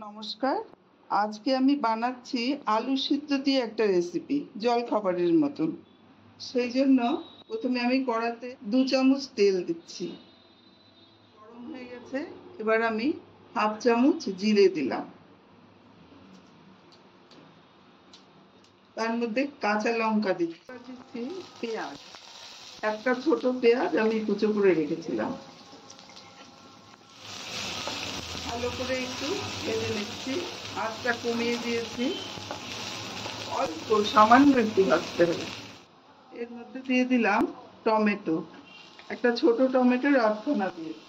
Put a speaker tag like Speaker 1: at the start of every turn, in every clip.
Speaker 1: নমস্কার। আজকে আমি বানাচ্ছি আলু সিদ্ধ দিয়ে একটা রেসিপি, জলখাবারের মতন। সেই জন্য প্রথমে আমি কড়াতে 2 চামচ তেল দিচ্ছি। গরম হয়ে গেছে, এবার আমি 1/2 চামচ জিরে দিলাম। তার মধ্যে কাঁচা লঙ্কা দিচ্ছি, পেঁয়াজ। একটা ছোট পেঁয়াজ আমি কুচো করে রেখেছিলাম। ভালো করে একটু ভেজে নিচ্ছি, আঁচটা কমিয়ে দিয়েছি। অল্প সামান্য একটু ভাজতে হবে। এর মধ্যে দিয়ে দিলাম টমেটো, একটা ছোট টমেটোর আধখানা দিয়েছি।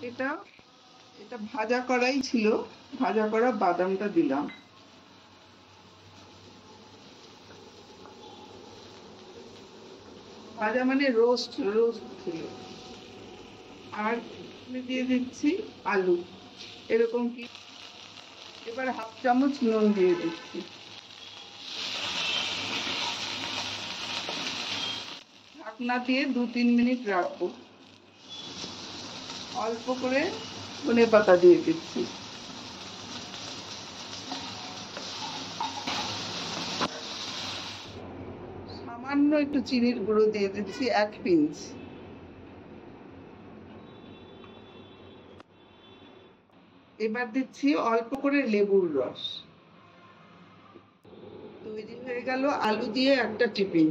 Speaker 1: এটা এটা ভাজা করাই ছিল, ভাজা করা বাদামটা দিলাম। ভাজা মানে রোস্ট রোস্ট ছিল। আর দিয়ে দিচ্ছি আলু, এরকম কি। এবার 1/2 চামচ নুন দিয়ে দিচ্ছি। ঢাকনা দিয়ে 2-3 মিনিট রাখবো। অল্প করে ধনেপাতা দিয়ে দিচ্ছি। সামান্য একটু চিনির গুঁড়ো দিয়ে দিচ্ছি, 1 পিঞ্চ। এবার দিচ্ছি অল্প করে লেবুর রস। তৈরি হয়ে গেল আলু দিয়ে একটা টিফিন।